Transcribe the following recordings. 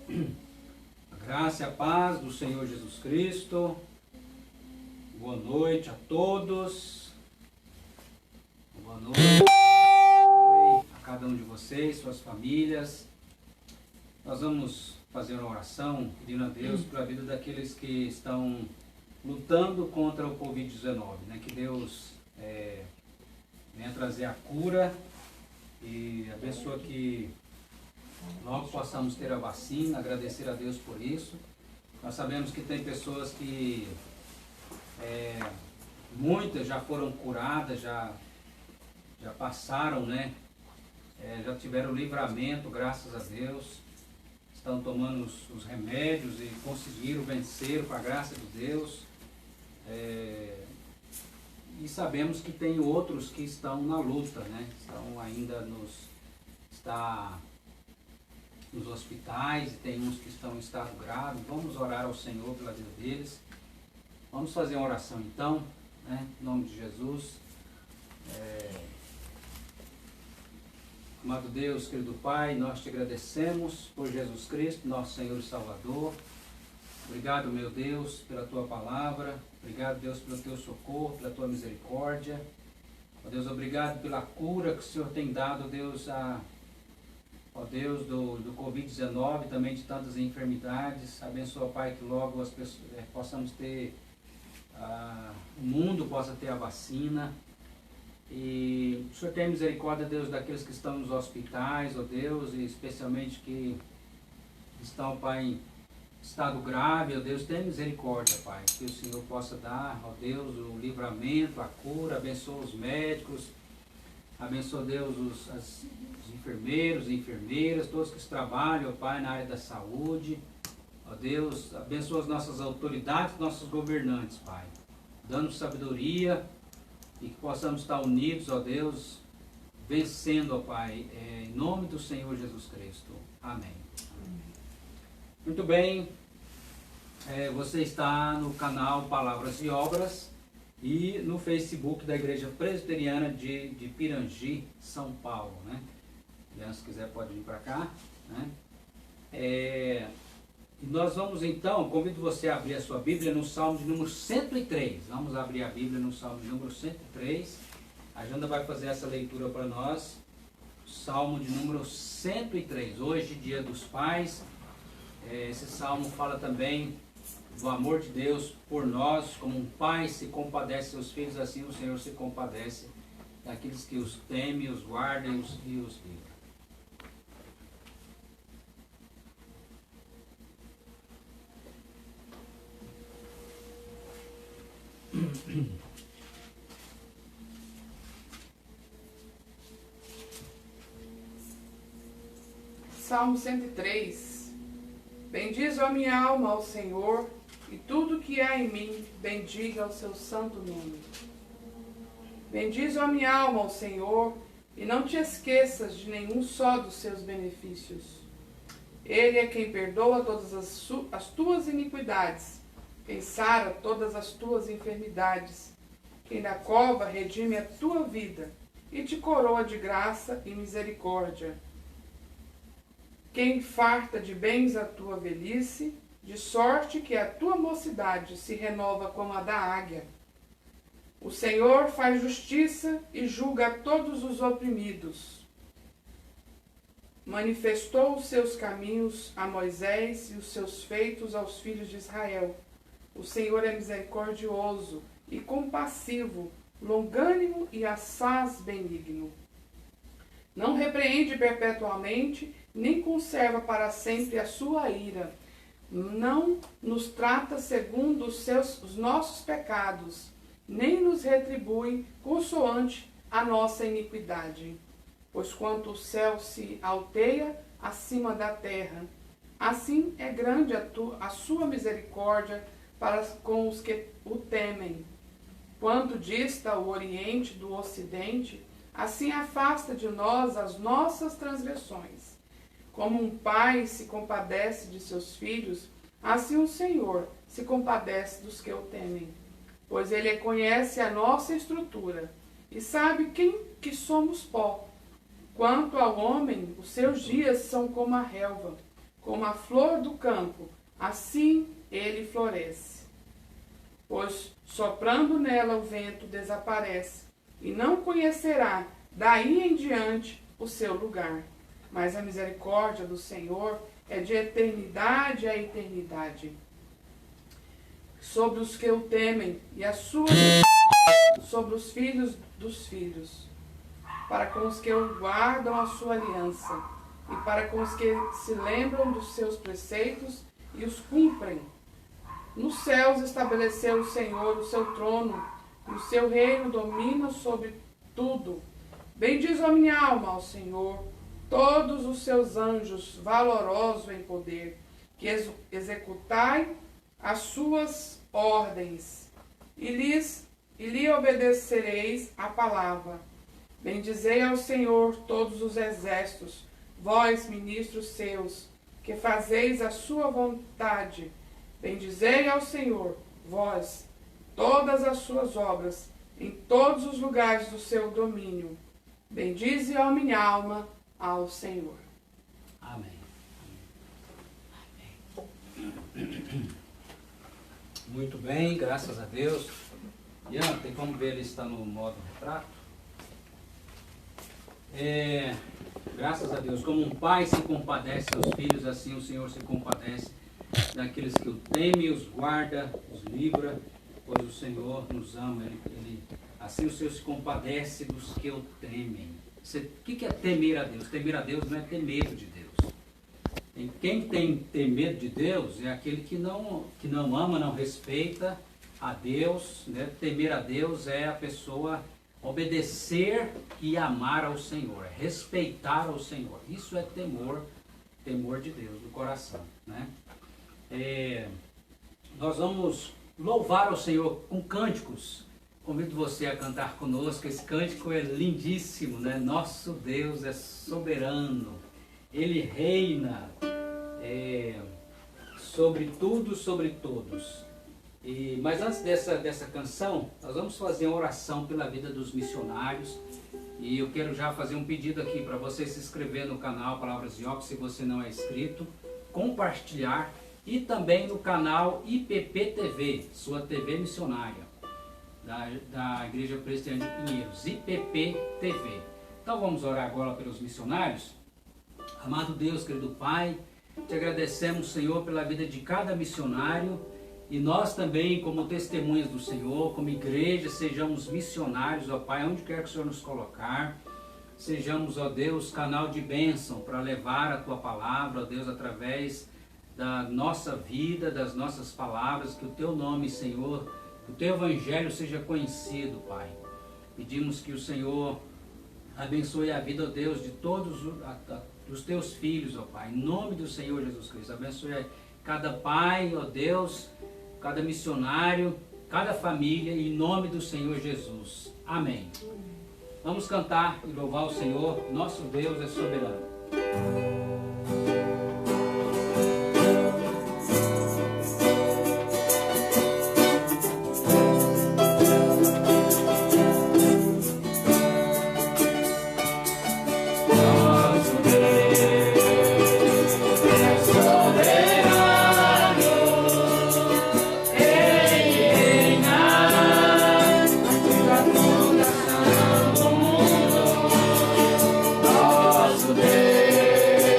A graça e a paz do Senhor Jesus Cristo. Boa noite a todos. Boa noite a cada um de vocês, suas famílias. Nós vamos fazer uma oração pedindo a Deus pela vida daqueles que estão lutando contra o Covid-19, né? Que Deus venha trazer a cura e abençoa que logo possamos ter a vacina, agradecer a Deus por isso. Nós sabemos que tem pessoas que muitas já foram curadas, já passaram, né? Já tiveram livramento, graças a Deus. Estão tomando os remédios e conseguiram vencer com a graça de Deus. E sabemos que tem outros que estão na luta, né? Estão ainda nos hospitais, e tem uns que estão em estado grave. Vamos orar ao Senhor pela vida deles. Vamos fazer uma oração então, né? Em nome de Jesus. Amado Deus, querido Pai, nós te agradecemos por Jesus Cristo, nosso Senhor e Salvador. Obrigado, meu Deus, pela tua palavra. Obrigado, Deus, pelo teu socorro, pela tua misericórdia. Ó Deus, obrigado pela cura que o Senhor tem dado, Deus, ó Deus, do Covid-19, também de tantas enfermidades. Abençoa, Pai, que logo as pessoas, possamos ter, o mundo possa ter a vacina. E o Senhor tem misericórdia, Deus, daqueles que estão nos hospitais, ó Deus, e especialmente que estão, Pai, em estado grave, ó Deus, tem misericórdia, Pai, que o Senhor possa dar, ó Deus, o livramento, a cura. Abençoa os médicos, abençoa, Deus, os enfermeiros e enfermeiras, todos que trabalham, ó Pai, na área da saúde, ó Deus, abençoa as nossas autoridades, nossos governantes, Pai, dando sabedoria e que possamos estar unidos, ó Deus, vencendo, ó Pai, em nome do Senhor Jesus Cristo. Amém. Muito bem, você está no canal Palavras e Obras e no Facebook da Igreja Presbiteriana de Pirangi, São Paulo, né? Se quiser pode vir para cá, né? E nós vamos então, convido você a abrir a sua Bíblia no Salmo de número 103. Vamos abrir a Bíblia no Salmo de número 103. A Janda vai fazer essa leitura para nós. Salmo de número 103. Hoje, Dia dos Pais. Esse salmo fala também do amor de Deus por nós, como um pai se compadece de seus filhos, assim o Senhor se compadece daqueles que os temem, os guardam e os livram. Salmo 103. Bendiz a minha alma ao Senhor, e tudo que há em mim, bendiga o seu santo nome. Bendiz a minha alma ao Senhor, e não te esqueças de nenhum só dos seus benefícios. Ele é quem perdoa todas as tuas iniquidades, quem sara todas as tuas enfermidades, quem da cova redime a tua vida, e te coroa de graça e misericórdia. Quem farta de bens a tua velhice, de sorte que a tua mocidade se renova como a da águia. O Senhor faz justiça e julga a todos os oprimidos. Manifestou os seus caminhos a Moisés e os seus feitos aos filhos de Israel. O Senhor é misericordioso e compassivo, longânimo e assaz benigno. Não repreende perpetuamente, nem conserva para sempre a sua ira. Não nos trata segundo os nossos pecados, nem nos retribui consoante a nossa iniquidade. Pois quanto o céu se alteia acima da terra, assim é grande a sua misericórdia para com os que o temem. Quanto dista o oriente do ocidente, assim afasta de nós as nossas transgressões. Como um pai se compadece de seus filhos, assim o Senhor se compadece dos que o temem. Pois ele conhece a nossa estrutura e sabe que somos pó. Quanto ao homem, os seus dias são como a relva. como a flor do campo, assim ele floresce. Pois soprando nela o vento desaparece, e não conhecerá daí em diante o seu lugar. Mas a misericórdia do Senhor é de eternidade a eternidade sobre os que o temem, e a sua sobre os filhos dos filhos, para com os que o guardam a sua aliança, e para com os que se lembram dos seus preceitos e os cumprem. Nos céus estabeleceu o Senhor o seu trono, e o seu reino domina sobre tudo. Bendiz a minha alma ao Senhor, todos os seus anjos, valorosos em poder, que executai as suas ordens, e lhe obedecereis a palavra. Bendizei ao Senhor todos os exércitos, vós, ministros seus, que fazeis a sua vontade. Bendizei ao Senhor, vós, todas as suas obras, em todos os lugares do seu domínio. Bendize a minha alma ao Senhor. Amém. Muito bem, graças a Deus. Ian, tem como ver ele está no modo retrato? Graças a Deus, como um pai se compadece dos filhos, assim o Senhor se compadece daqueles que o temem, os guarda, os livra, pois o Senhor nos ama. Assim o Senhor se compadece dos que o temem. O que é temer a Deus? Temer a Deus não é ter medo de Deus. Quem tem medo de Deus é aquele que não ama, não respeita a Deus, né? Temer a Deus é a pessoa obedecer e amar ao Senhor, é respeitar ao Senhor. Isso é temor de Deus no coração, né? Nós vamos louvar ao Senhor com cânticos. Convido você a cantar conosco. Esse cântico é lindíssimo, né? Nosso Deus é soberano, Ele reina sobre tudo, sobre todos. Mas antes dessa canção, nós vamos fazer uma oração pela vida dos missionários. E eu quero já fazer um pedido aqui para você se inscrever no canal Palavras de Óculos, se você não é inscrito, compartilhar, e também no canal IPP TV, sua TV missionária, da Igreja Presbiteriana de Pinheiros, IPP TV. Então vamos orar agora pelos missionários. Amado Deus, querido Pai, te agradecemos, Senhor, pela vida de cada missionário, e nós também, como testemunhas do Senhor, como igreja, sejamos missionários, ó Pai, onde quer que o Senhor nos colocar. Sejamos, ó Deus, canal de bênção para levar a Tua palavra, ó Deus, através da nossa vida, das nossas palavras, que o Teu nome, Senhor, o Teu Evangelho seja conhecido, Pai. Pedimos que o Senhor abençoe a vida, ó Deus, de todos os Teus filhos, ó Pai, em nome do Senhor Jesus Cristo. Abençoe cada pai, ó Deus, cada missionário, cada família, em nome do Senhor Jesus. Amém. Vamos cantar e louvar o Senhor. Nosso Deus é soberano. Deus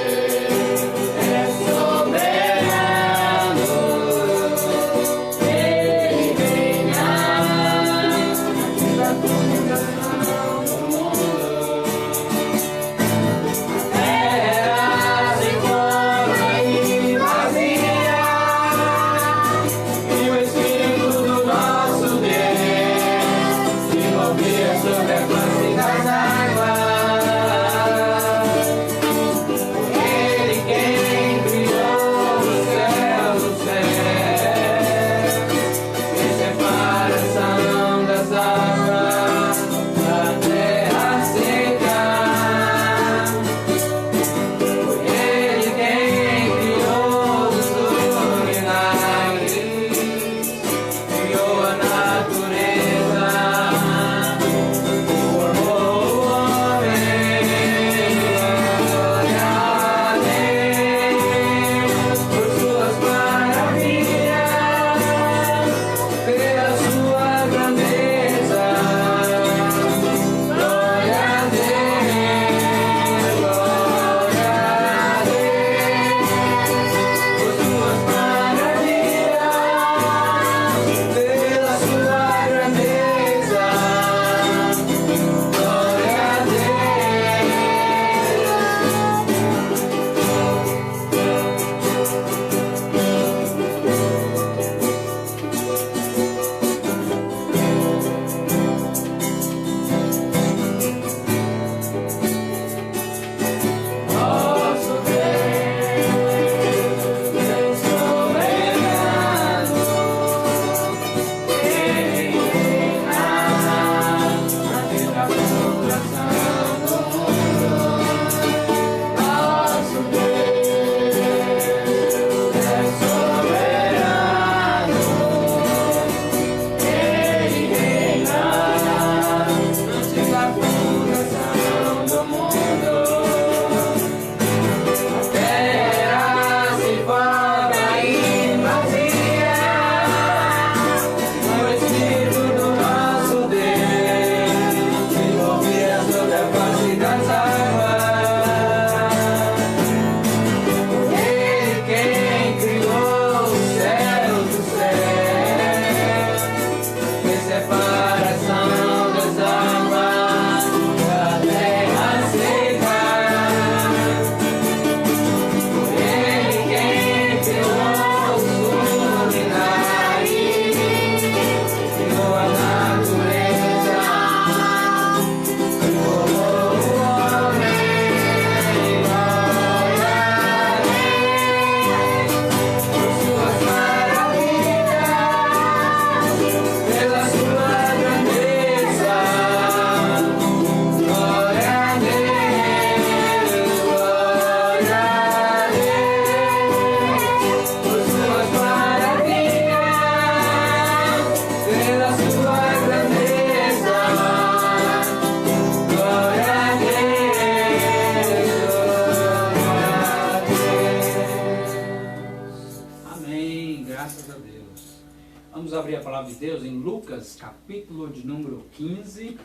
Vamos abrir a palavra de Deus em Lucas, capítulo de número 15.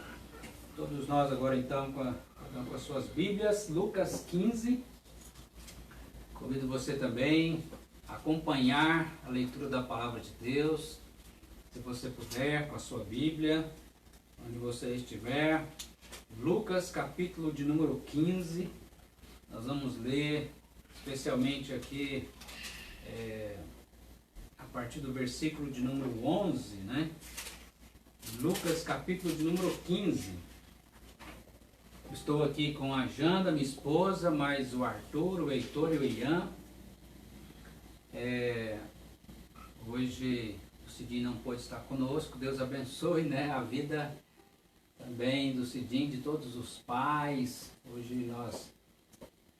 Todos nós agora então com as suas Bíblias, Lucas 15. Convido você também a acompanhar a leitura da palavra de Deus, se você puder, com a sua Bíblia, onde você estiver. Lucas, capítulo de número 15, nós vamos ler especialmente aqui a partir do versículo de número 11, né? Lucas, capítulo de número 15. Estou aqui com a Janda, minha esposa, mais o Arthur, o Heitor e o Ian. Hoje o Cidinho não pôde estar conosco. Deus abençoe, né, a vida também do Cidinho, de todos os pais. Hoje nós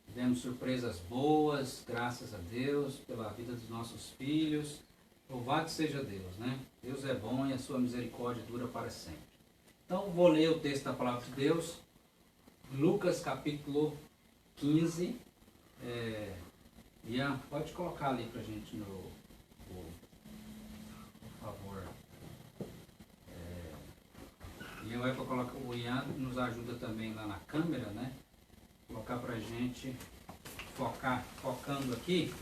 tivemos surpresas boas, graças a Deus, pela vida dos nossos filhos. Louvado seja Deus, né? Deus é bom e a sua misericórdia dura para sempre. Então vou ler o texto da palavra de Deus. Lucas capítulo 15. Ian, pode colocar ali pra gente por favor. Ian vai colocar, o Ian nos ajuda também lá na câmera, né? Colocar pra gente focando aqui.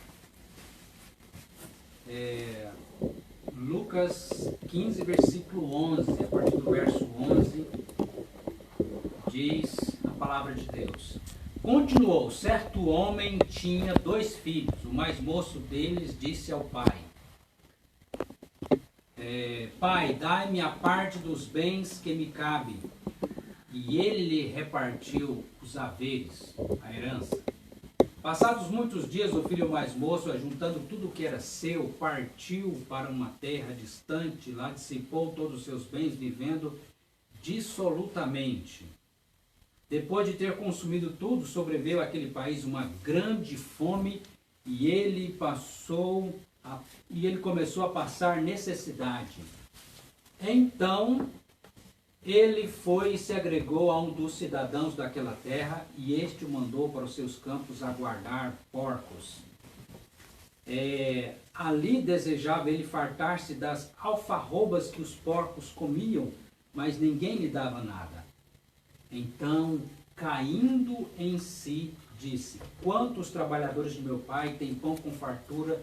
Lucas 15, versículo 11, a partir do verso 11, diz a palavra de Deus. Continuou, certo homem tinha 2 filhos. O mais moço deles disse ao pai: Pai, dai-me a parte dos bens que me cabe. E ele lhe repartiu os haveres, a herança. Passados muitos dias, o filho mais moço, ajuntando tudo o que era seu, partiu para uma terra distante, lá dissipou todos os seus bens, vivendo dissolutamente. Depois de ter consumido tudo, sobreveio àquele país uma grande fome, e ele começou a passar necessidade. Então ele foi e se agregou a um dos cidadãos daquela terra, e este o mandou para os seus campos a guardar porcos. Ali desejava ele fartar-se das alfarrobas que os porcos comiam, mas ninguém lhe dava nada. Então, caindo em si, disse: Quantos trabalhadores de meu pai têm pão com fartura,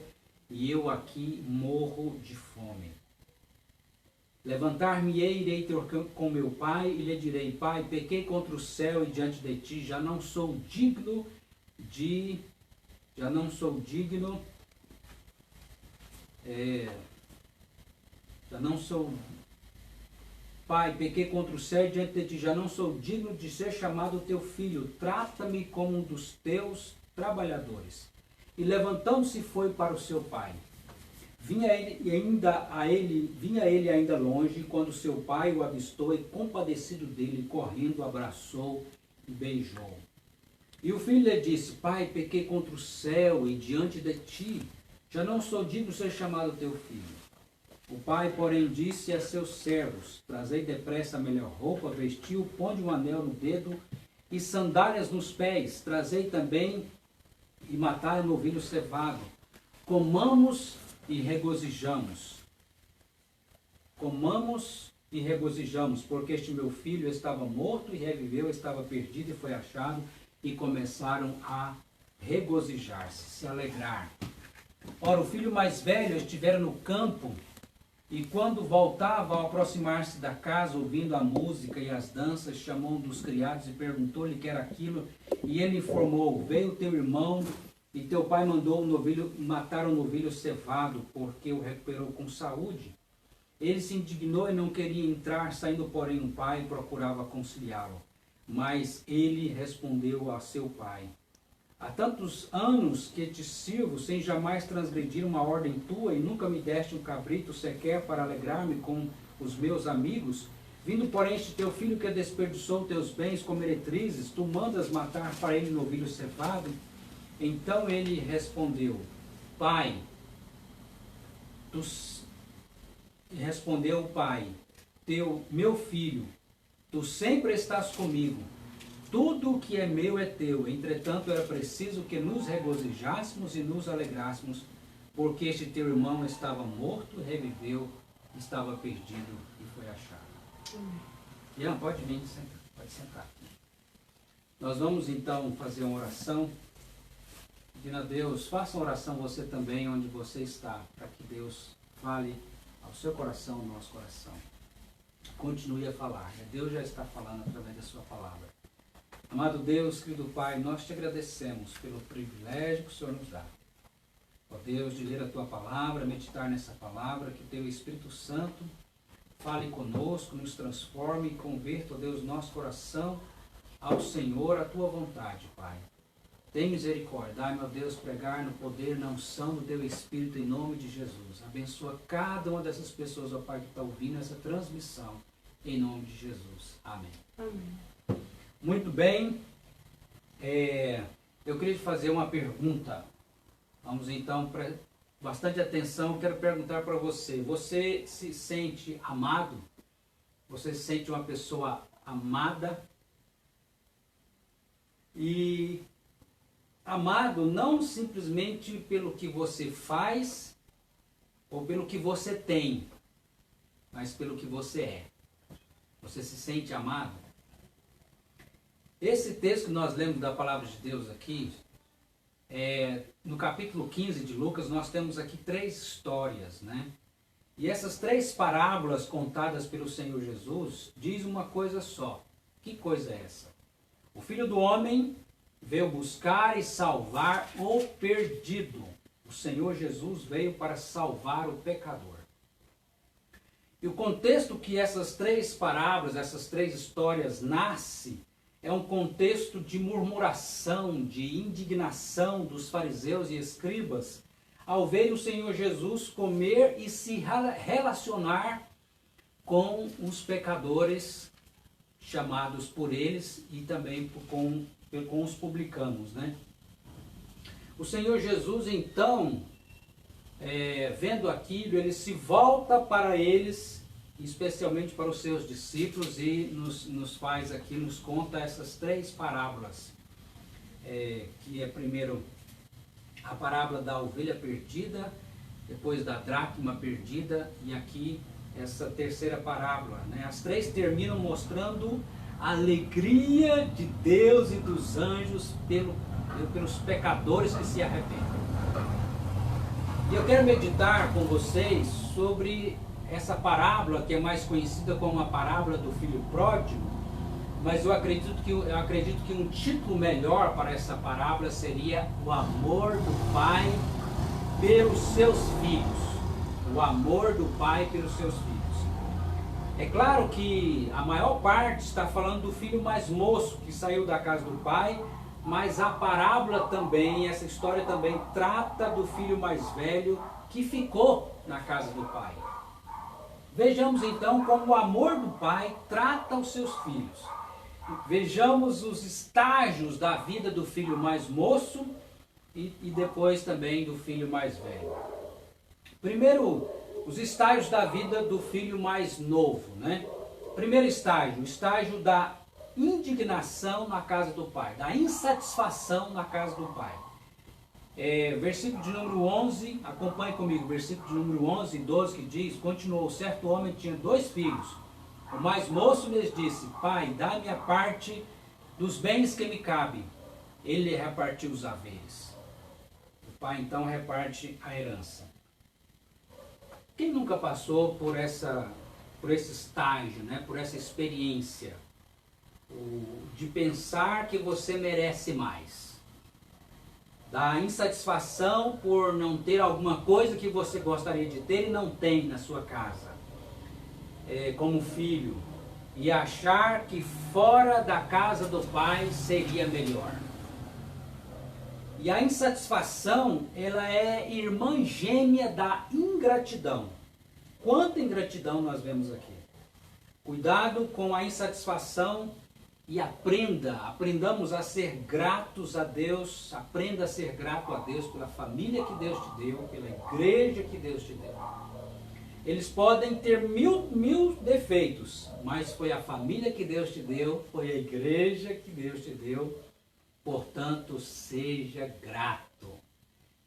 e eu aqui morro de fome? Levantar-me-ei, irei ter com meu pai, e lhe direi: Pai, pequei contra o céu e diante de ti, já não sou digno. Pai, pequei contra o céu e diante de ti, já não sou digno de ser chamado teu filho. Trata-me como um dos teus trabalhadores. E levantando-se foi para o seu pai. Vinha ele ainda longe, quando seu pai o avistou e, compadecido dele, correndo, abraçou e beijou. E o filho lhe disse: Pai, pequei contra o céu e diante de ti, já não sou digno de ser chamado teu filho. O pai, porém, disse a seus servos: Trazei depressa a melhor roupa, vestiu, ponde um anel no dedo e sandálias nos pés. Trazei também e matai um novilho cevado. Comamos e regozijamos. Porque este meu filho estava morto e reviveu, estava perdido e foi achado, e começaram a regozijar-se, se alegrar. Ora, o filho mais velho estivera no campo, e quando voltava, ao aproximar-se da casa, ouvindo a música e as danças, chamou um dos criados e perguntou-lhe o que era aquilo, e ele informou: Veio teu irmão, e teu pai mandou matar um novilho cevado, porque o recuperou com saúde. Ele se indignou e não queria entrar, saindo, porém, o pai procurava conciliá-lo. Mas ele respondeu a seu pai: Há tantos anos que te sirvo, sem jamais transgredir uma ordem tua, e nunca me deste um cabrito sequer para alegrar-me com os meus amigos. Vindo, porém, este teu filho que desperdiçou teus bens com meretrizes, tu mandas matar para ele novilho cevado? Então ele respondeu: Pai, meu filho, tu sempre estás comigo, tudo o que é meu é teu. Entretanto, era preciso que nos regozijássemos e nos alegrássemos, porque este teu irmão estava morto, reviveu, estava perdido e foi achado. Ian, pode vir, pode sentar. Nós vamos então fazer uma oração, pedindo a Deus, faça uma oração você também, onde você está, para que Deus fale ao seu coração, ao nosso coração. Continue a falar, Deus já está falando através da sua palavra. Amado Deus, querido Pai, nós te agradecemos pelo privilégio que o Senhor nos dá. Ó Deus, de ler a tua palavra, meditar nessa palavra, que teu Espírito Santo fale conosco, nos transforme e converta, ó Deus, nosso coração ao Senhor, a tua vontade, Pai. Tem misericórdia, dai-me, ó Deus, pregar no poder, na unção do teu Espírito, em nome de Jesus. Abençoa cada uma dessas pessoas, ó Pai, que está ouvindo essa transmissão, em nome de Jesus. Amém. Amém. Muito bem, eu queria te fazer uma pergunta. Vamos então, bastante atenção, eu quero perguntar para você. Você se sente amado? Você se sente uma pessoa amada? E amado não simplesmente pelo que você faz ou pelo que você tem, mas pelo que você é. Você se sente amado? Esse texto que nós lemos da palavra de Deus aqui, no capítulo 15 de Lucas, nós temos aqui 3 histórias, né? E essas 3 parábolas contadas pelo Senhor Jesus diz uma coisa só. Que coisa é essa? O Filho do Homem veio buscar e salvar o perdido. O Senhor Jesus veio para salvar o pecador. E o contexto que essas 3 parábolas, essas 3 histórias nascem, é um contexto de murmuração, de indignação dos fariseus e escribas ao verem o Senhor Jesus comer e se relacionar com os pecadores chamados por eles e também com os publicanos, né? O Senhor Jesus, então, vendo aquilo, ele se volta para eles, especialmente para os seus discípulos, e nos faz aqui, nos conta essas 3 parábolas, que é primeiro a parábola da ovelha perdida, depois da dracma perdida, e aqui essa terceira parábola, né? As 3 terminam mostrando a alegria de Deus e dos anjos pelos pecadores que se arrependem. E eu quero meditar com vocês sobre essa parábola, que é mais conhecida como a parábola do filho pródigo, mas eu acredito que um título melhor para essa parábola seria o amor do Pai pelos seus filhos. O amor do Pai pelos seus filhos. É claro que a maior parte está falando do filho mais moço que saiu da casa do pai, mas a parábola também, essa história também trata do filho mais velho que ficou na casa do pai. Vejamos então como o amor do pai trata os seus filhos. Vejamos os estágios da vida do filho mais moço e depois também do filho mais velho. Primeiro, os estágios da vida do filho mais novo, né? Primeiro estágio, o estágio da indignação na casa do pai, da insatisfação na casa do pai. Versículo de número 11, acompanhe comigo, versículo de número 11 e 12, que diz: continuou, certo homem tinha 2 filhos. O mais moço lhes disse: pai, dá-me a parte dos bens que me cabem. Ele repartiu os haveres. O pai então reparte a herança. Quem nunca passou por esse estágio, né? Por essa experiência de pensar que você merece mais? Da insatisfação por não ter alguma coisa que você gostaria de ter e não tem na sua casa, como filho, e achar que fora da casa do pai seria melhor. E a insatisfação, ela é irmã gêmea da ingratidão. Quanta ingratidão nós vemos aqui. Cuidado com a insatisfação e aprendamos a ser gratos a Deus, aprenda a ser grato a Deus pela família que Deus te deu, pela igreja que Deus te deu. Eles podem ter mil defeitos, mas foi a família que Deus te deu, foi a igreja que Deus te deu, portanto, seja grato.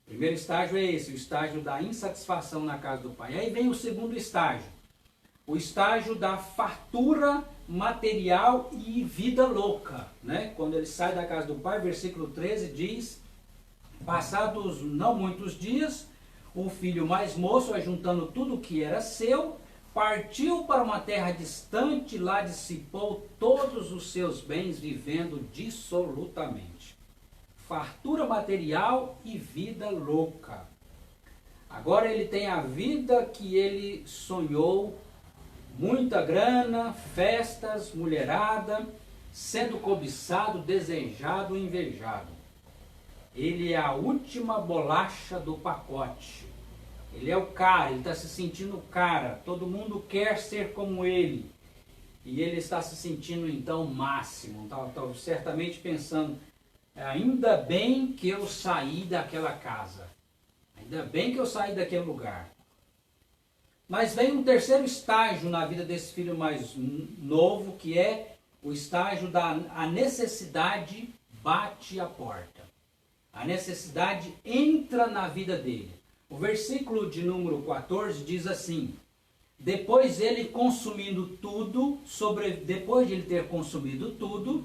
1 primeiro estágio é esse, o estágio da insatisfação na casa do pai. Aí vem o segundo estágio, o estágio da fartura material e vida louca, né? Quando ele sai da casa do pai, versículo 13 diz: passados não muitos dias, o filho mais moço, ajuntando tudo o que era seu, partiu para uma terra distante, lá dissipou todos os seus bens, vivendo dissolutamente. Fartura material e vida louca. Agora ele tem a vida que ele sonhou, muita grana, festas, mulherada, sendo cobiçado, desejado, invejado. Ele é a última bolacha do pacote. Ele é o cara, ele está se sentindo o cara. Todo mundo quer ser como ele. E ele está se sentindo então o máximo. Está certamente pensando: ainda bem que eu saí daquela casa. Ainda bem que eu saí daquele lugar. Mas vem um terceiro estágio na vida desse filho mais novo, que é o estágio da a necessidade bate a porta. A necessidade entra na vida dele. O versículo de número 14 diz assim: depois ele consumindo tudo, depois de ele ter consumido tudo,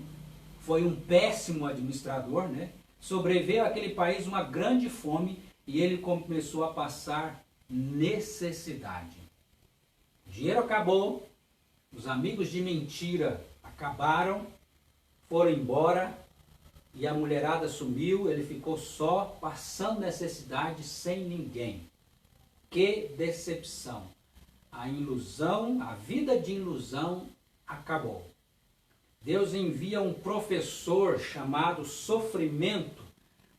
foi um péssimo administrador, né? Sobreveio àquele país uma grande fome e ele começou a passar necessidade. O dinheiro acabou, os amigos de mentira acabaram, foram embora e a mulherada sumiu, ele ficou só, passando necessidade, sem ninguém. Que decepção! A ilusão, a vida de ilusão acabou. Deus envia um professor chamado Sofrimento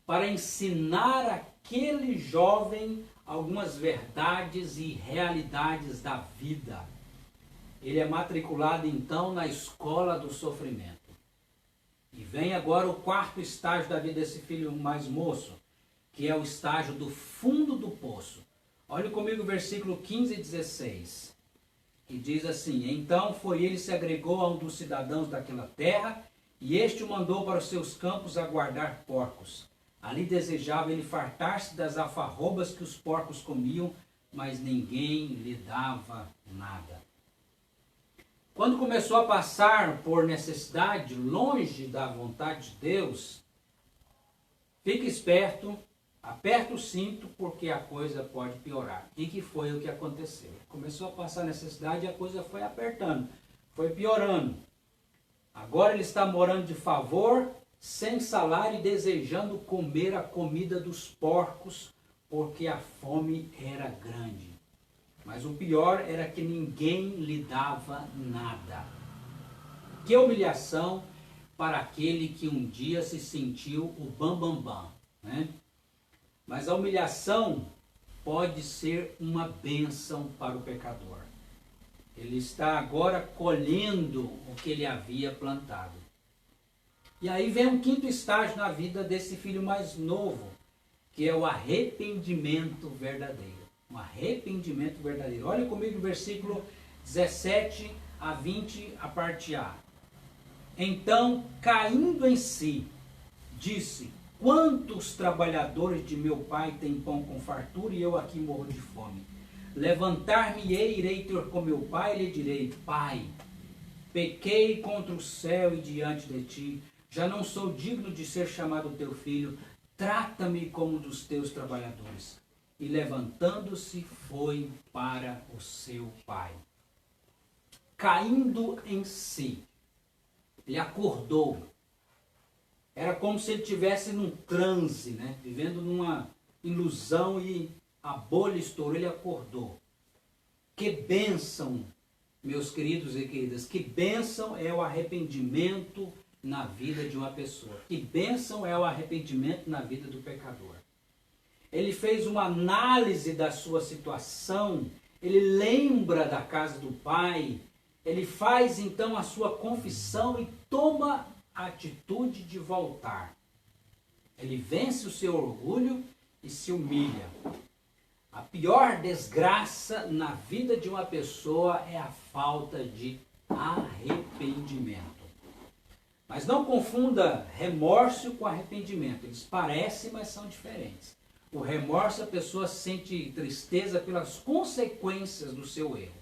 para ensinar aquele jovem algumas verdades e realidades da vida. Ele é matriculado então na escola do sofrimento. E vem agora o quarto estágio da vida desse filho mais moço, que é o estágio do fundo do poço. Olhe comigo o versículo 15 e 16, que diz assim: então foi ele se agregou a um dos cidadãos daquela terra, e este o mandou para os seus campos a guardar porcos. Ali desejava ele fartar-se das alfarrobas que os porcos comiam, mas ninguém lhe dava nada. Quando começou a passar por necessidade, longe da vontade de Deus, fique esperto, aperta o cinto, porque a coisa pode piorar. E que foi o que aconteceu. Começou a passar necessidade e a coisa foi apertando, foi piorando. Agora ele está morando de favor, sem salário e desejando comer a comida dos porcos, porque a fome era grande. Mas o pior era que ninguém lhe dava nada. Que humilhação para aquele que um dia se sentiu o bam, né? Mas a humilhação pode ser uma bênção para o pecador. Ele está agora colhendo o que ele havia plantado. E aí vem um quinto estágio na vida desse filho mais novo, que é o arrependimento verdadeiro. Um arrependimento verdadeiro. Olha comigo o versículo 17 a 20, a parte A. Então, caindo em si, disse: quantos trabalhadores de meu pai têm pão com fartura e eu aqui morro de fome? Levantar-me-ei, irei ter com meu pai e lhe direi: pai, pequei contra o céu e diante de ti, já não sou digno de ser chamado teu filho, trata-me como um dos teus trabalhadores. E levantando-se, foi para o seu pai. Caindo em si, ele acordou. Era como se ele estivesse num transe, né? Vivendo numa ilusão, e a bolha estourou, ele acordou. Que bênção, meus queridos e queridas, que bênção é o arrependimento na vida de uma pessoa. Que bênção é o arrependimento na vida do pecador. Ele fez uma análise da sua situação, ele lembra da casa do pai, ele faz então a sua confissão e toma a atitude de voltar. Ele vence o seu orgulho e se humilha. A pior desgraça na vida de uma pessoa é a falta de arrependimento. Mas não confunda remorso com arrependimento. Eles parecem, mas são diferentes. O remorso, a pessoa sente tristeza pelas consequências do seu erro.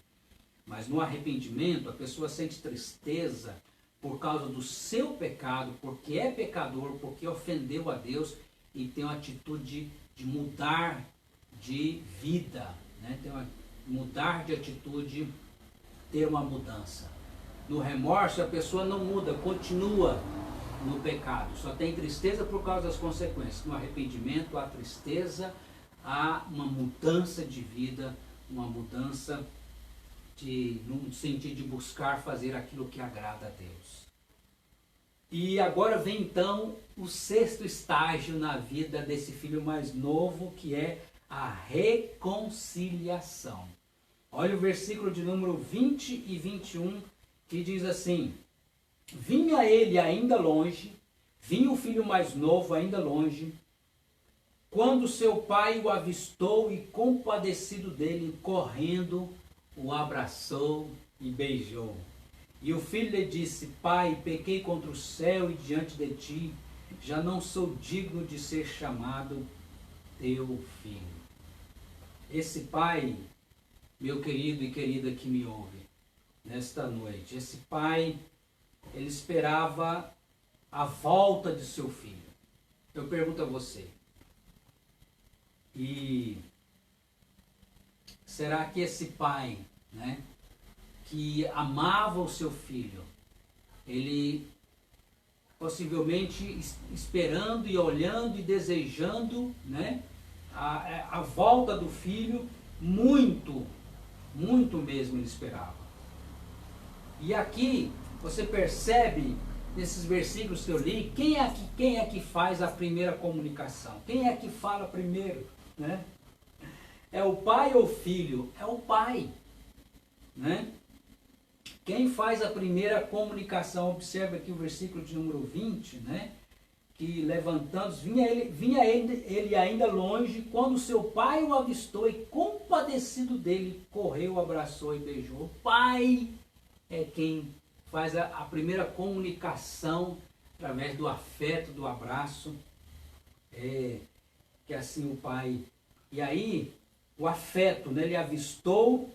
Mas no arrependimento, a pessoa sente tristeza por causa do seu pecado, porque é pecador, porque ofendeu a Deus e tem uma atitude de mudar de vida, né? Mudar de atitude, ter uma mudança. No remorso, a pessoa não muda, continua no pecado, só tem tristeza por causa das consequências. No arrependimento, há tristeza, há uma mudança de vida, uma mudança no sentido de buscar fazer aquilo que agrada a Deus. E agora vem então o 6º estágio na vida desse filho mais novo, que é a reconciliação. Olha o versículo de número 20 e 21, que diz assim: vinha ele ainda longe, vinha o filho mais novo ainda longe, quando seu pai o avistou e, compadecido dele, correndo, o abraçou e beijou. E o filho lhe disse: pai, pequei contra o céu e diante de ti, já não sou digno de ser chamado teu filho. Esse pai, meu querido e querida que me ouve nesta noite, esse pai, ele esperava a volta de seu filho. Eu pergunto a você, e será que esse pai, né, que amava o seu filho, ele possivelmente esperando e olhando e desejando, né, a volta do filho, muito mesmo ele esperava. E aqui você percebe nesses versículos que eu li, quem é que faz a primeira comunicação? Quem é que fala primeiro, né? É o pai ou o filho? É o pai, né? Quem faz a primeira comunicação? Observa aqui o versículo de número 20, né? Que levantando, vinha ele ainda longe, quando seu pai o avistou e, compadecido dele, correu, abraçou e beijou. O pai é quem faz a primeira comunicação através do afeto, do abraço. Que assim o pai... E aí, o afeto, né? Ele avistou,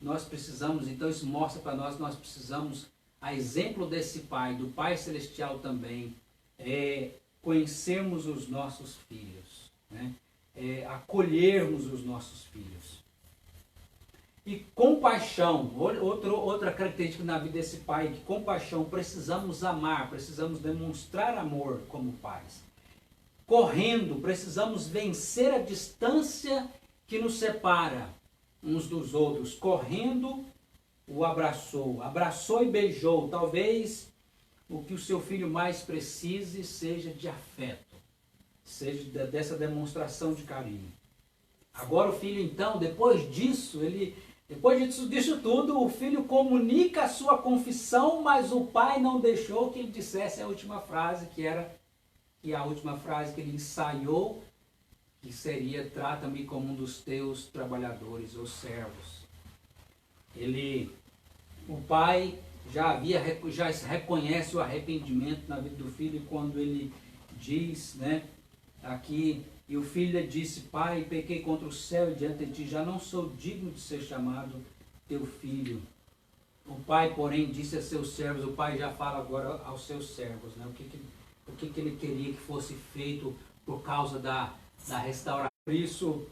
nós precisamos, então isso mostra para nós precisamos, a exemplo desse pai, do Pai Celestial também, conhecermos os nossos filhos, né? Acolhermos os nossos filhos. E compaixão, outra característica na vida desse pai, que compaixão, precisamos amar, precisamos demonstrar amor como pais. Correndo, precisamos vencer a distância que nos separa uns dos outros. Correndo, o abraçou e beijou. Talvez o que o seu filho mais precise seja de afeto, seja dessa demonstração de carinho. Agora o filho então, depois disso tudo, o filho comunica a sua confissão, mas o pai não deixou que ele dissesse a última frase, que a última frase que ele ensaiou, que seria: trata-me como um dos teus trabalhadores ou servos. O pai já reconhece o arrependimento na vida do filho, quando ele diz, né, aqui, e o filho lhe disse: pai, pequei contra o céu e diante de ti, já não sou digno de ser chamado teu filho. O pai, porém, disse a seus servos, o pai já fala agora aos seus servos, né, o que ele queria que fosse feito por causa da restauração. Por isso,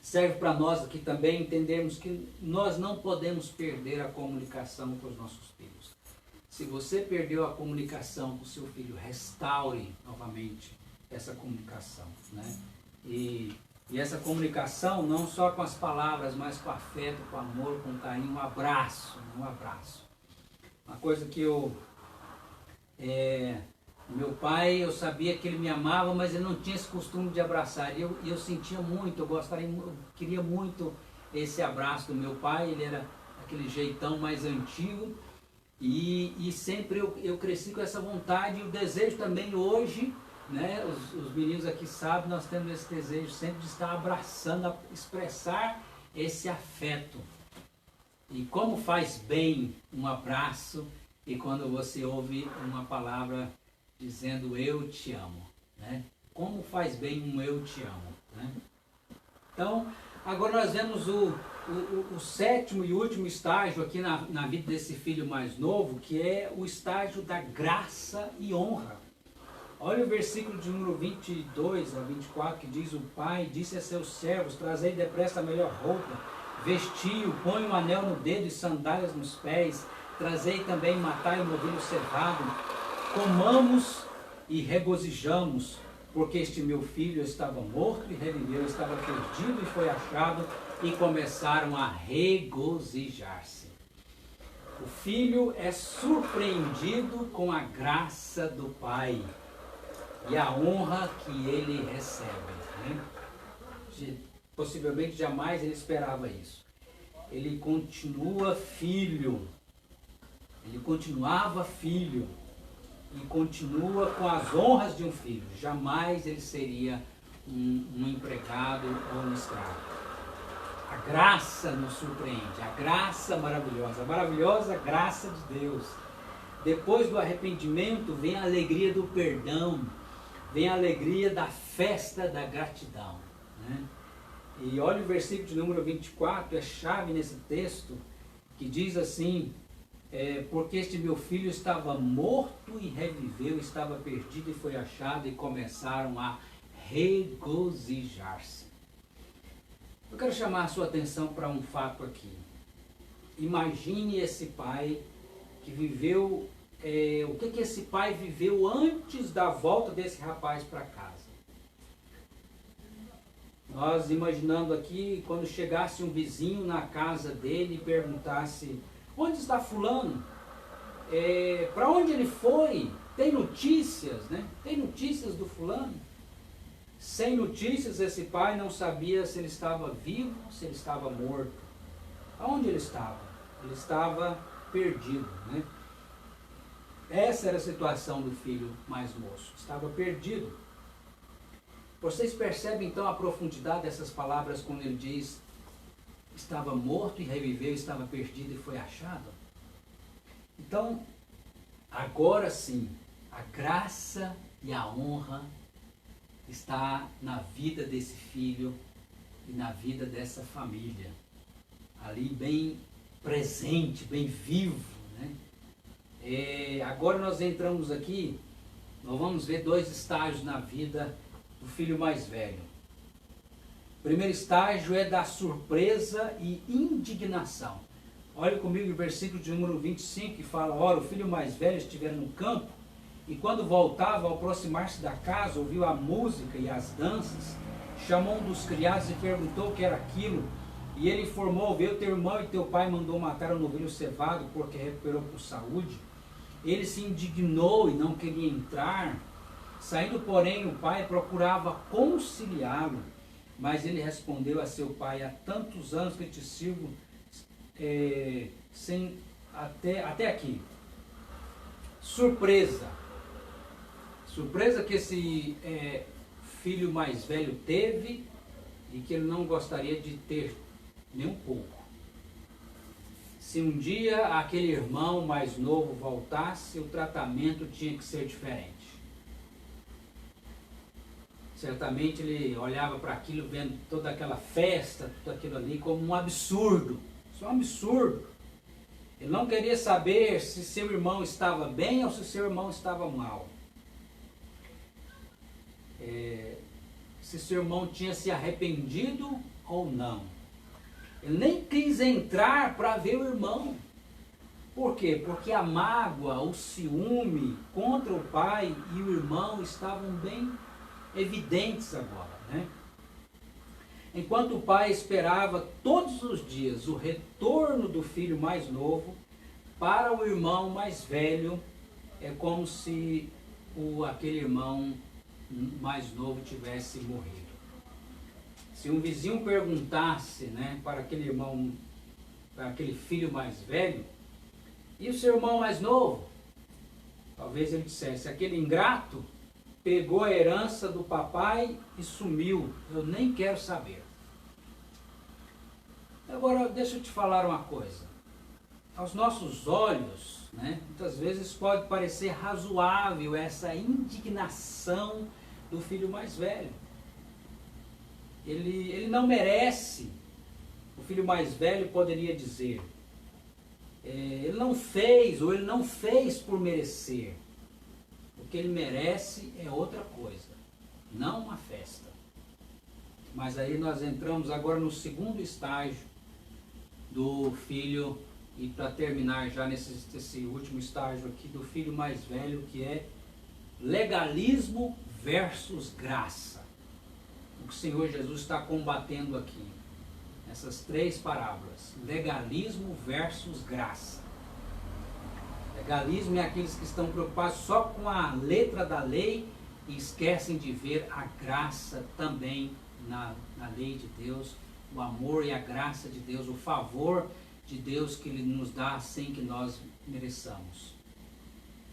serve para nós aqui também entendermos que nós não podemos perder a comunicação com os nossos filhos. Se você perdeu a comunicação com o seu filho, restaure novamente essa comunicação, né? E essa comunicação não só com as palavras, mas com afeto, com amor, com carinho, um abraço. Uma coisa que meu pai, eu sabia que ele me amava, mas ele não tinha esse costume de abraçar. E eu sentia muito, eu queria muito esse abraço do meu pai. Ele era aquele jeitão mais antigo. E sempre eu cresci com essa vontade e o desejo também hoje, né? Os meninos aqui sabem, nós temos esse desejo sempre de estar abraçando, expressar esse afeto. E como faz bem um abraço, e quando você ouve uma palavra dizendo eu te amo, né? Como faz bem um eu te amo, né? Então, agora nós vemos o sétimo e último estágio aqui na vida desse filho mais novo, que é o estágio da graça e honra. Olha o versículo de número 22 a 24, que diz: o pai disse a seus servos: trazei depressa a melhor roupa, vestiu, põe um anel no dedo e sandálias nos pés, trazei também, matai um novilho cevado, comamos e regozijamos, porque este meu filho estava morto e reviveu, estava perdido e foi achado, e começaram a regozijar-se. O filho é surpreendido com a graça do pai e a honra que ele recebe, né? Possivelmente jamais ele esperava isso. Ele continua filho, ele continuava filho e continua com as honras de um filho. Jamais ele seria um empregado ou um escravo. A graça nos surpreende, a graça maravilhosa, a maravilhosa graça de Deus. Depois do arrependimento vem a alegria do perdão, vem a alegria da festa da gratidão, né? E olha o versículo de número 24, é chave nesse texto, que diz assim: porque este meu filho estava morto e reviveu, estava perdido e foi achado, e começaram a regozijar-se. Eu quero chamar a sua atenção para um fato aqui. Imagine esse pai que viveu, o que esse pai viveu antes da volta desse rapaz para casa. Nós imaginando aqui, quando chegasse um vizinho na casa dele e perguntasse: onde está fulano? Para onde ele foi? Tem notícias, né? Tem notícias do fulano? Sem notícias, esse pai não sabia se ele estava vivo, se ele estava morto. Aonde ele estava? Ele estava perdido, né? Essa era a situação do filho mais moço. Estava perdido. Vocês percebem então a profundidade dessas palavras quando ele diz: estava morto e reviveu, estava perdido e foi achado? Então, agora sim, a graça e a honra está na vida desse filho e na vida dessa família, ali bem presente, bem vivo, né? Agora nós entramos aqui, nós vamos ver dois estágios na vida do filho mais velho. O primeiro estágio é da surpresa e indignação. Olha comigo o versículo de número 25, que fala: ora, o filho mais velho estivera no campo, e quando voltava, ao aproximar-se da casa, ouviu a música e as danças, chamou um dos criados e perguntou o que era aquilo, e ele informou: veio teu irmão e teu pai mandou matar o novilho cevado, porque recuperou por saúde. Ele se indignou e não queria entrar. Saindo, porém, o pai procurava conciliá-lo, mas ele respondeu a seu pai: há tantos anos que te sirvo, até aqui. Surpresa que esse filho mais velho teve e que ele não gostaria de ter nem um pouco. Se um dia aquele irmão mais novo voltasse, o tratamento tinha que ser diferente. Certamente ele olhava para aquilo, vendo toda aquela festa, tudo aquilo ali, como um absurdo. Isso é um absurdo. Ele não queria saber se seu irmão estava bem ou se seu irmão estava mal. Se seu irmão tinha se arrependido ou não. Ele nem quis entrar para ver o irmão. Por quê? Porque a mágoa, o ciúme contra o pai e o irmão estavam bem evidentes agora, né? Enquanto o pai esperava todos os dias o retorno do filho mais novo, para o irmão mais velho é como se aquele irmão mais novo tivesse morrido. Se um vizinho perguntasse, né, para aquele irmão, para aquele filho mais velho: e o seu irmão mais novo? Talvez ele dissesse: aquele ingrato pegou a herança do papai e sumiu, eu nem quero saber. Agora, deixa eu te falar uma coisa. Aos nossos olhos, né, muitas vezes pode parecer razoável essa indignação do filho mais velho. ele não merece, o filho mais velho poderia dizer, ele não fez, ou ele não fez por merecer. O que ele merece é outra coisa, não uma festa. Mas aí nós entramos agora no segundo estágio do filho, e para terminar já nesse último estágio aqui, do filho mais velho, que é legalismo versus graça. O que o Senhor Jesus está combatendo aqui, essas três parábolas: legalismo versus graça. Legalismo é aqueles que estão preocupados só com a letra da lei e esquecem de ver a graça também na lei de Deus, o amor e a graça de Deus, o favor de Deus que Ele nos dá sem que nós mereçamos.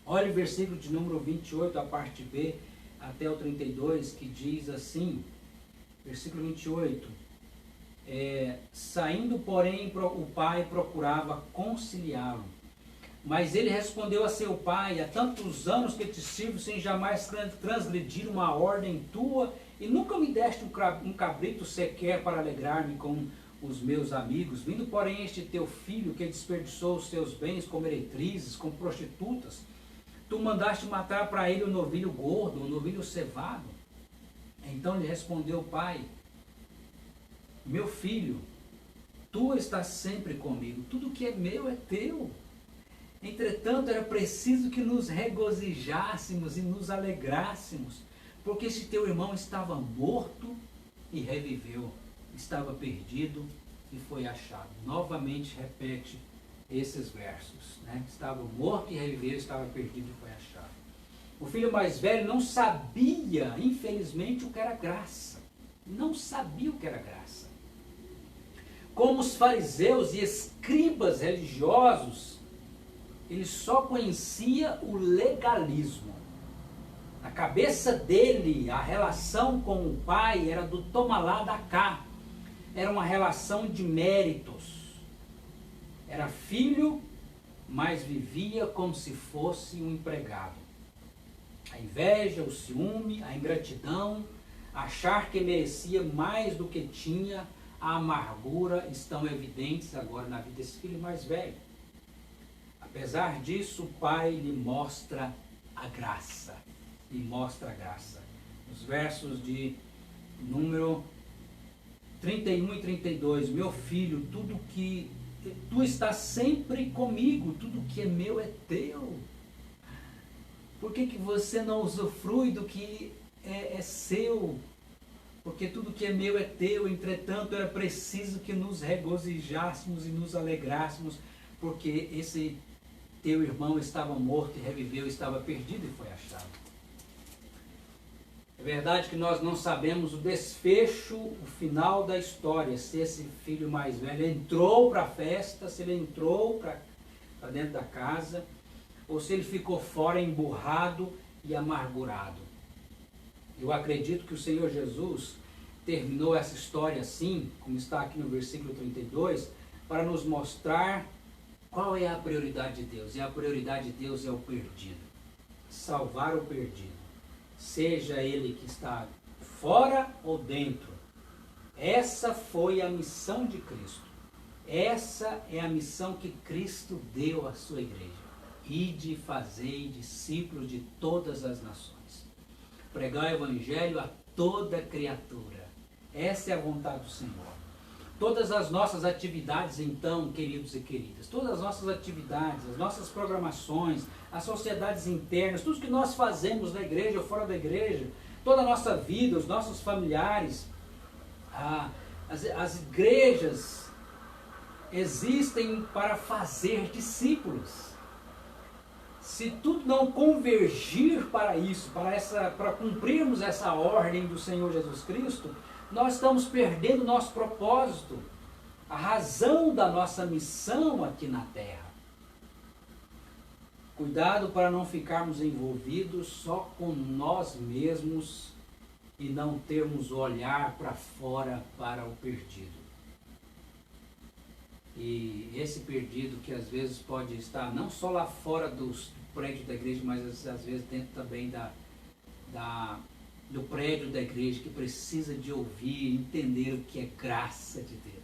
Olha o versículo de número 28, a parte B, até o 32, que diz assim, versículo 28, saindo, porém, o pai procurava conciliá-lo. Mas ele respondeu a seu pai: há tantos anos que te sirvo sem jamais transgredir uma ordem tua, e nunca me deste um cabrito sequer para alegrar-me com os meus amigos. Vindo, porém, este teu filho, que desperdiçou os teus bens com meretrizes, com prostitutas, tu mandaste matar para ele um novilho gordo, um novilho cevado. Então lhe respondeu o pai: meu filho, tu estás sempre comigo, tudo que é meu é teu. Entretanto, era preciso que nos regozijássemos e nos alegrássemos, porque este teu irmão estava morto e reviveu, estava perdido e foi achado. Novamente repete esses versos, né? Estava morto e reviveu, estava perdido e foi achado. O filho mais velho não sabia, infelizmente, o que era graça. Não sabia o que era graça. Como os fariseus e escribas religiosos, ele só conhecia o legalismo. Na cabeça dele, a relação com o pai era do toma lá, dá cá. Era uma relação de méritos. Era filho, mas vivia como se fosse um empregado. A inveja, o ciúme, a ingratidão, achar que merecia mais do que tinha, a amargura estão evidentes agora na vida desse filho mais velho. Apesar disso, o pai lhe mostra a graça. Lhe mostra a graça. Nos versos de número 31 e 32, meu filho, tudo que tu estás sempre comigo, tudo que é meu é teu. Por que você não usufrui do que é seu? Porque tudo que é meu é teu. Entretanto, era preciso que nos regozijássemos e nos alegrássemos, porque esse teu irmão estava morto e reviveu, estava perdido e foi achado. É verdade que nós não sabemos o desfecho, o final da história, se esse filho mais velho entrou para a festa, se ele entrou para dentro da casa, ou se ele ficou fora emburrado e amargurado. Eu acredito que o Senhor Jesus terminou essa história assim, como está aqui no versículo 32, para nos mostrar qual é a prioridade de Deus. E a prioridade de Deus é o perdido. Salvar o perdido. Seja ele que está fora ou dentro. Essa foi a missão de Cristo. Essa é a missão que Cristo deu à sua igreja. Ide e fazei discípulos de todas as nações. Pregar o evangelho a toda criatura. Essa é a vontade do Senhor. Todas as nossas atividades, então, queridos e queridas, todas as nossas atividades, as nossas programações, as sociedades internas, tudo que nós fazemos na igreja ou fora da igreja, toda a nossa vida, os nossos familiares, as igrejas existem para fazer discípulos. Se tudo não convergir para isso, para cumprirmos essa ordem do Senhor Jesus Cristo, nós estamos perdendo o nosso propósito, a razão da nossa missão aqui na terra. Cuidado para não ficarmos envolvidos só com nós mesmos e não termos o olhar para fora para o perdido. E esse perdido que às vezes pode estar não só lá fora dos prédios da igreja, mas às vezes dentro também do prédio da igreja que precisa de ouvir, entender o que é graça de Deus.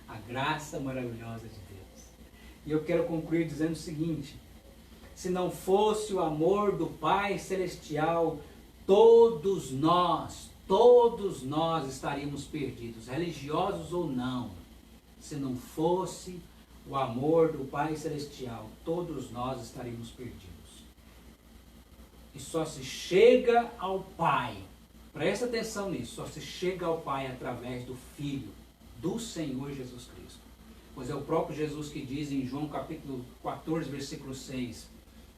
A graça maravilhosa de Deus. E eu quero concluir dizendo o seguinte: se não fosse o amor do Pai Celestial, todos nós estaríamos perdidos, religiosos ou não. Se não fosse o amor do Pai Celestial, todos nós estaríamos perdidos. E só se chega ao Pai, presta atenção nisso, só se chega ao Pai através do Filho, do Senhor Jesus Cristo. Pois é o próprio Jesus que diz em João capítulo 14, versículo 6,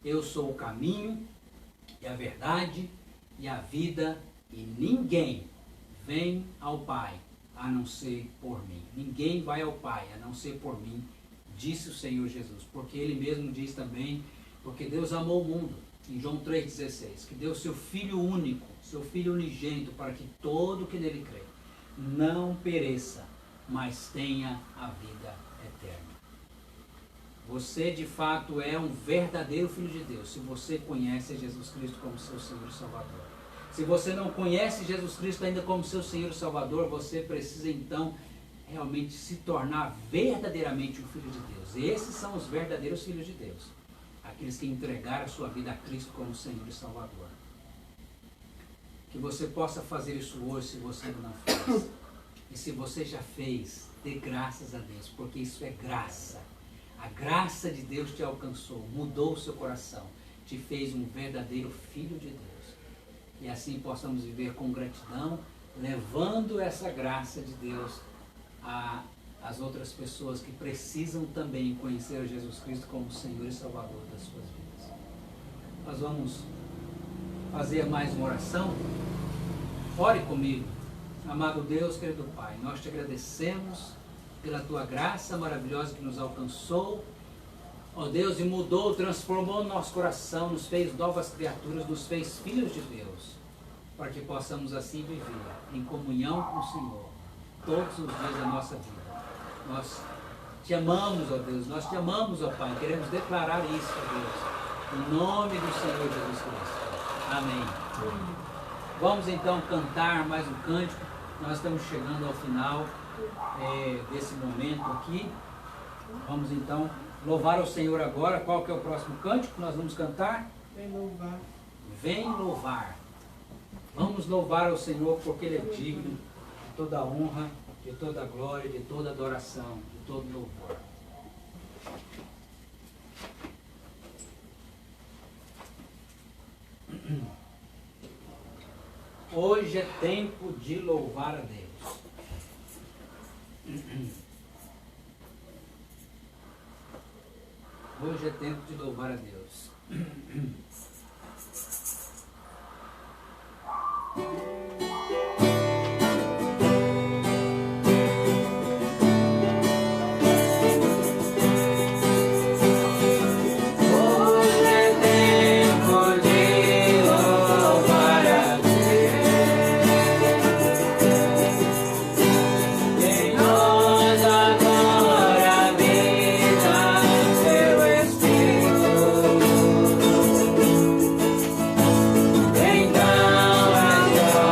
eu sou o caminho e a verdade e a vida, e ninguém vem ao Pai a não ser por mim. Ninguém vai ao Pai a não ser por mim, disse o Senhor Jesus. Porque Ele mesmo diz também, porque Deus amou o mundo, em João 3,16, que deu seu Filho único, seu Filho unigênito, para que todo que nele crê não pereça, mas tenha a vida eterna. Você de fato é um verdadeiro Filho de Deus, se você conhece Jesus Cristo como seu Senhor e Salvador. Se você não conhece Jesus Cristo ainda como seu Senhor e Salvador, você precisa então realmente se tornar verdadeiramente um Filho de Deus. E esses são os verdadeiros Filhos de Deus, aqueles que entregaram a sua vida a Cristo como Senhor e Salvador. Que você possa fazer isso hoje, se você ainda não fez. E se você já fez, dê graças a Deus, porque isso é graça. A graça de Deus te alcançou, mudou o seu coração, te fez um verdadeiro Filho de Deus. E assim possamos viver com gratidão, levando essa graça de Deus às outras pessoas que precisam também conhecer Jesus Cristo como Senhor e Salvador das suas vidas. Nós vamos fazer mais uma oração. Ore comigo. Amado Deus, querido Pai, nós te agradecemos pela tua graça maravilhosa que nos alcançou, ó Deus, e mudou, transformou o nosso coração, nos fez novas criaturas, nos fez filhos de Deus, para que possamos assim viver em comunhão com o Senhor todos os dias da nossa vida. Nós te amamos, ó Deus, nós te amamos, ó Pai, queremos declarar isso, ó Deus, em nome do Senhor Jesus Cristo. Amém. Vamos então cantar mais um cântico. Nós estamos chegando ao final desse momento aqui. Vamos então louvar ao Senhor agora. Qual que é o próximo cântico que nós vamos cantar? Vem louvar. Vem louvar. Vamos louvar ao Senhor porque Ele é digno de toda a honra, de toda a glória, de toda a adoração, de todo louvor. Hoje é tempo de louvar a Deus. Hoje é tempo de louvar a Deus. Então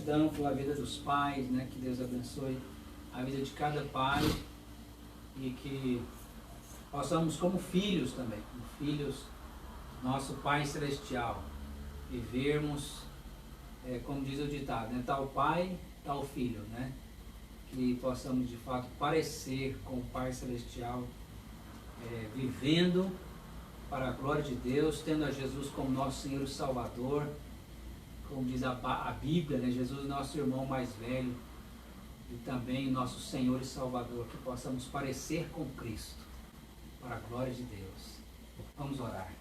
gratidão pela vida dos pais, né? Que Deus abençoe a vida de cada pai e que possamos, como filhos também, como filhos do nosso Pai Celestial, vivermos, como diz o ditado, né? Tal pai, tal filho, né? Que possamos de fato parecer com o Pai Celestial, vivendo para a glória de Deus, tendo a Jesus como nosso Senhor e Salvador, como diz a Bíblia, né? Jesus é nosso irmão mais velho e também nosso Senhor e Salvador, que possamos parecer com Cristo, para a glória de Deus. Vamos orar.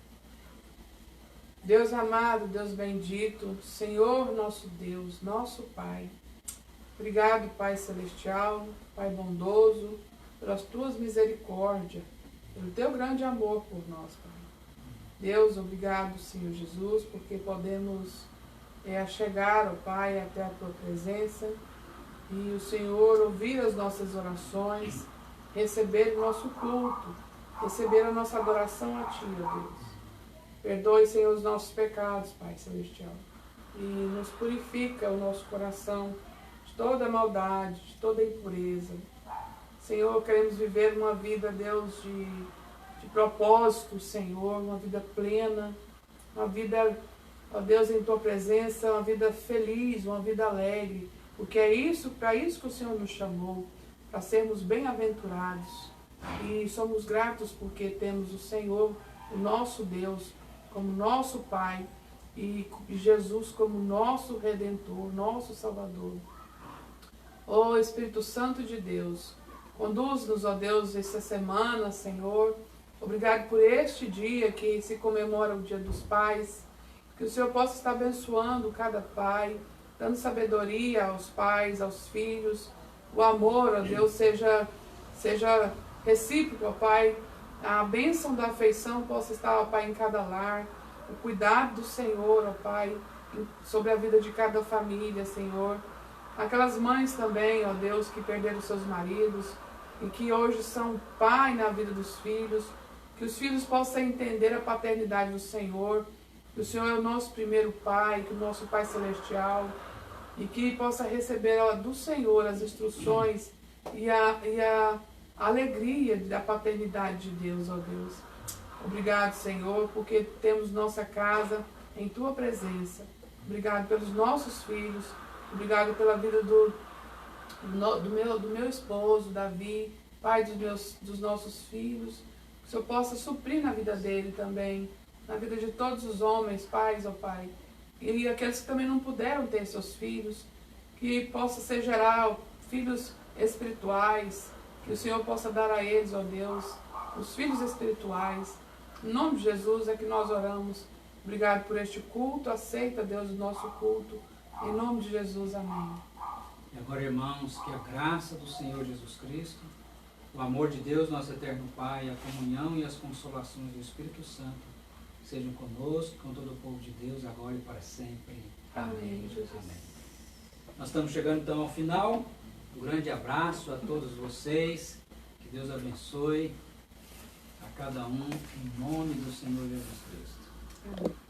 Deus amado, Deus bendito, Senhor nosso Deus, nosso Pai. Obrigado, Pai Celestial, Pai bondoso, pelas Tuas misericórdias, pelo Teu grande amor por nós, Pai. Deus, obrigado, Senhor Jesus, porque podemos chegar, ó Pai, até a Tua presença e o Senhor ouvir as nossas orações, receber o nosso culto, receber a nossa adoração a Ti, ó Deus. Perdoe, Senhor, os nossos pecados, Pai Celestial, e nos purifica o nosso coração de toda maldade, de toda impureza. Senhor, queremos viver uma vida, Deus, de propósito, Senhor, uma vida plena, uma vida, ó Deus, em Tua presença, uma vida feliz, uma vida alegre, porque é isso, para isso que o Senhor nos chamou, para sermos bem-aventurados. E somos gratos porque temos o Senhor, o nosso Deus, como nosso Pai, e Jesus como nosso Redentor, nosso Salvador. Ó Espírito Santo de Deus, conduz-nos, ó Deus, essa semana, Senhor. Obrigado por este dia que se comemora o Dia dos Pais, que o Senhor possa estar abençoando cada pai, dando sabedoria aos pais, aos filhos, o amor, ó Deus, seja recíproco, ó Pai, a bênção da afeição possa estar, ó Pai, em cada lar, o cuidado do Senhor, ó Pai, sobre a vida de cada família, Senhor. Aquelas mães também, ó Deus, que perderam seus maridos e que hoje são pai na vida dos filhos, que os filhos possam entender a paternidade do Senhor, que o Senhor é o nosso primeiro Pai, que o nosso Pai Celestial, e que possa receber, ó, do Senhor as instruções e a alegria da paternidade de Deus, ó Deus. Obrigado, Senhor, porque temos nossa casa em Tua presença. Obrigado pelos nossos filhos. Obrigado pela vida do meu esposo, Davi, pai dos nossos filhos. Que o Senhor possa suprir na vida dele também, na vida de todos os homens, pais, ó Pai. E aqueles que também não puderam ter seus filhos, que possa ser geral, filhos espirituais, que o Senhor possa dar a eles, ó Deus, os filhos espirituais. Em nome de Jesus é que nós oramos. Obrigado por este culto. Aceita, Deus, o nosso culto. Em nome de Jesus, amém. E agora, irmãos, que a graça do Senhor Jesus Cristo, o amor de Deus, nosso eterno Pai, a comunhão e as consolações do Espírito Santo sejam conosco, com todo o povo de Deus, agora e para sempre. Amém, Jesus. Amém. Nós estamos chegando então ao final. Um grande abraço a todos vocês. Que Deus abençoe a cada um, em nome do Senhor Jesus Cristo. Amém.